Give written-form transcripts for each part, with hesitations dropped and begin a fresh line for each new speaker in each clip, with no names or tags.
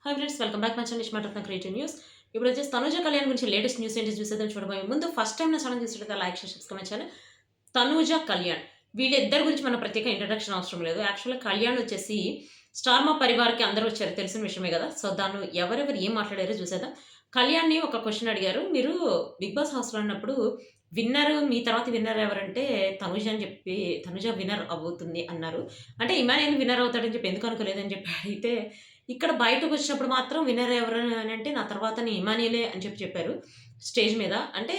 Hi friends, welcome back my channel ఇష్ మాట్లాడుతున్న creative news. ఇప్పుడు వచ్చేసి తనుజ కళ్యాణ్ గురించి లేటెస్ట్ న్యూస్ ఏంటి చూసేద్దాం. చూడబోయే ముందు ఫస్ట్ టైం నా ఛానల్ చూసినట్లయితే like share subscribe my channel. Tanuja Kalyan వీళ్ళిద్దరి గురించి మన ప్రత్యేక ఇంట్రడక్షన్ అవసరం లేదు. యాక్చువల్గా కళ్యాణ్ వచ్చేసి స్టార్ మా పరివార్కి అందరూ వచ్చారు, తెలిసిన విషయమే కదా. సో దాన్ని ఎవరెవరు ఏం మాట్లాడారో చూసేద్దాం. కళ్యాణ్ని ఒక క్వశ్చన్ అడిగారు, మీరు బిగ్ బాస్ హౌస్లో ఉన్నప్పుడు విన్నర్ మీ తర్వాత విన్నర్ ఎవరంటే తనుజ అని చెప్పి, తనుజ విన్నర్ అవుతుంది అన్నారు. అంటే ఇమాన్యుయల్ విన్నర్ అవుతాడని చెప్పి ఎందుకు అనుకోలేదని చెప్పి అడిగితే, ఇక్కడ బయటకొచ్చినప్పుడు మాత్రం విన్నర్ ఎవరు అని అంటే నా తర్వాతని ఇమాన్యుయలే అని చెప్పారు స్టేజ్ మీద. అంటే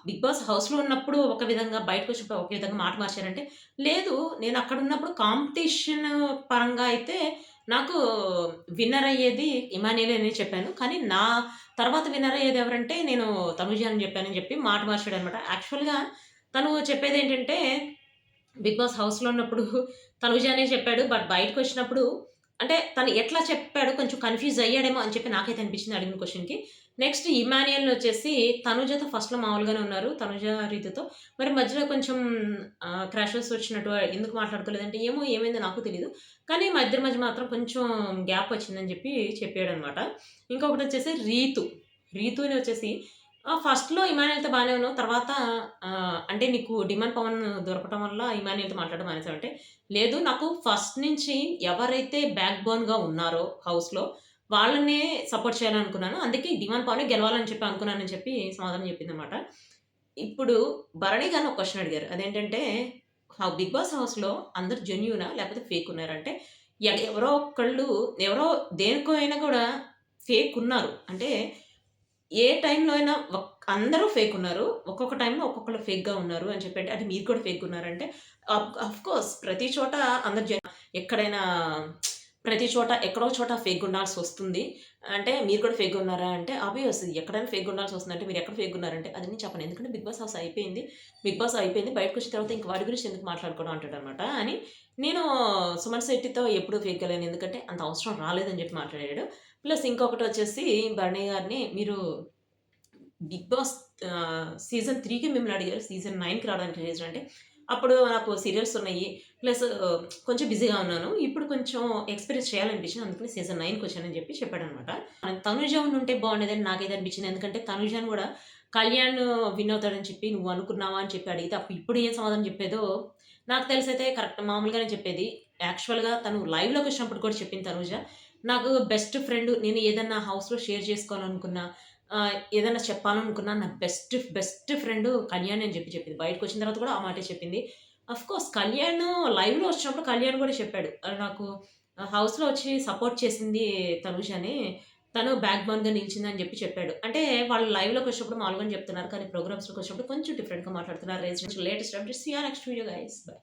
'బిగ్ బాస్' హౌస్‌లో ఉన్నప్పుడు ఒక విధంగా, బయటకొచ్చినప్పుడు ఒక విధంగా మాట మార్చారంటే, లేదు నేను అక్కడున్నప్పుడు కాంపిటీషన్ పరంగా అయితే నాకు విన్నర్ అయ్యేది ఇమాన్యుయలే అని చెప్పాను. కానీ నా తర్వాత విన్నర్ అయ్యేది ఎవరంటే నేను తనుజ అని చెప్పానని చెప్పి మాట మార్చాడనమాట. యాక్చువల్‌గా తను చెప్పేదేంటంటే 'బిగ్ బాస్' హౌస్‌లో ఉన్నప్పుడు తనుజ అనే చెప్పాడు. బట్ బయటకొచ్చినప్పుడు అంటే తను ఎట్లా చెప్పాడో కొంచెం కన్‌ఫ్యూజ్ అయ్యాడేమో అని చెప్పి నాకైతే అనిపించింది అడిగిన క్వెషన్‌కి. నెక్స్ట్ ఇమాన్యుయల్ వచ్చేసి తనుజతో ఫస్ట్‌లో మామూలుగానే ఉన్నారు. తనుజ, రీతుతో. మరి మధ్యలో కొంచెం క్రాషెస్ వచ్చినట్టు ఎందుకు మాట్లాడుకోలేదంటే, ఏమో ఏమైందో నాకు తెలీదు. కానీ మా ఇద్దరి మధ్య మాత్రం కొంచెం గ్యాప్ వచ్చిందని చెప్పి చెప్పాడనమాట. ఇంకొకటొచ్చేసి రీతు. రీతుని వచ్చేసి ఫస్ట్‌లో ఇమాన్యుయల్‌తో బానే ఉన్నావు. తర్వాత అంటే నీకు 'డిమాండ్ పవన్' దొరకటం వల్ల ఇమాన్యుయల్‌తో మాట్లాడడం మానేసావంటే, లేదు నాకు ఫస్ట్ నుంచి ఎవరైతే బ్యాక్ బోన్‌గా ఉన్నారో హౌస్‌లో వాళ్ళనే సపోర్ట్ చేయాలనుకున్నాను. అందుకే 'డిమాండ్ పవనే' గెలవాలని చెప్పి అనుకున్నానని చెప్పి సమాధానం చెప్పిందనమాట. ఇప్పుడు భరణి గారిని ఒక క్వెషన్ అడిగారు. అదేంటంటే 'బిగ్ బాస్' హౌస్‌లో అందరూ జెన్యూనా? లేకపోతే ఫేక్ ఉన్నారంటే, ఎవరో ఒకళ్ళు ఎవరో దేనికో అయినా కూడా ఫేక్ ఉన్నారు. అంటే ఏ టైంలో అయినా అందరూ ఫేక్ ఉన్నారు. ఒక్కొక్క టైంలో ఒక్కొక్కళ్ళు ఫేక్‌గా ఉన్నారు అని చెప్పి అంటే మీరు కూడా ఫేక్ ఉన్నారంటే ఆఫ్‌కోర్స్ ప్రతి చోట అందరు ఎక్కడైనా ప్రతి చోట ఎక్కడో చోట ఫేక్‌గా ఉండాల్సొస్తుంది. అంటే మీరు కూడా ఫేక్‌గా ఉన్నారా అంటే ఆబ్వియస్ ఎక్కడైనా ఫేక్‌గా ఉండాల్సొస్తుంది. అంటే మీరు ఎక్కడ ఫేక్‌గా ఉన్నారంటే అది నేను చెప్పను. ఎందుకంటే 'బిగ్ బాస్' హౌస్ అయిపోయింది. 'బిగ్ బాస్' అయిపోయింది. బయటకొచ్చిన తర్వాత ఇంక వాడి గురించి ఎందుకు మాట్లాడుకోవడం అంటాడనమాట. అని నేను సుమన్ శెట్టితో ఎప్పుడూ ఫేక్‌గా లేను. ఎందుకంటే అంత అవసరం రాలేదని చెప్పి మాట్లాడాడు. ప్లస్ ఇంకొకటొచ్చేసి భరణి గారిని మీరు 'బిగ్ బాస్' సీజన్ 3కి మిమ్మల్ని అడిగారు. సీజన్ 9కి రావడానికి ట్రై చేశారంటే, అప్పుడు నాకు సీరియల్స్ ఉన్నాయి. ప్లస్ కొంచెం బిజీగా ఉన్నాను. ఇప్పుడు కొంచెం ఎక్స్‌పీరియన్స్ చేయాలనిపించింది. అందుకని సీజన్ 9కొచ్చానని చెప్పి చెప్పాడనమాట. తనుజ ఉండుంటే బాగుండేదని నాకైతే అనిపించింది. ఎందుకంటే తనుజని కూడా కళ్యాణ్ విన్ అవుతాడని చెప్పి నువ్వు అనుకున్నావా అని చెప్పి అడిగితే, అప్పుడు ఇప్పుడు ఏం సమాధానం చెప్పేదో నాకు తెలిసైతే కరెక్ట్ మామూలుగానే చెప్పేది. యాక్చువల్‌గా తను లైవ్‌లోకి వచ్చినప్పుడు కూడా చెప్పింది తనుజ. నాకు బెస్ట్ ఫ్రెండ్ నేను ఏదన్నా హౌస్‌లో షేర్ చేసుకోవాలనుకున్నా ఏదైనా చెప్పాలనుకున్నా నా బెస్ట్ ఫ్రెండ్ కళ్యాణ్ అని చెప్పింది. బయటకొచ్చిన తర్వాత కూడా ఆ మాటే చెప్పింది. ఆఫ్‌కోర్స్ కళ్యాణ్ లైవ్‌లో వచ్చినప్పుడు కళ్యాణ్ కూడా చెప్పాడు. నాకు హౌస్‌లో వచ్చి సపోర్ట్ చేసింది తనుజనే. తను బ్యాక్ బోన్‌గా నిలిచిందని చెప్పాడు. అంటే వాళ్ళు లైవ్‌లోకి వచ్చినప్పుడు మామూలుగానే చెప్తున్నారు. కానీ ప్రోగ్రామ్స్‌లోకి వచ్చినప్పుడు కొంచెం డిఫరెంట్‌గా మాట్లాడుతున్నారు. Latest updates. See you next video guys. By.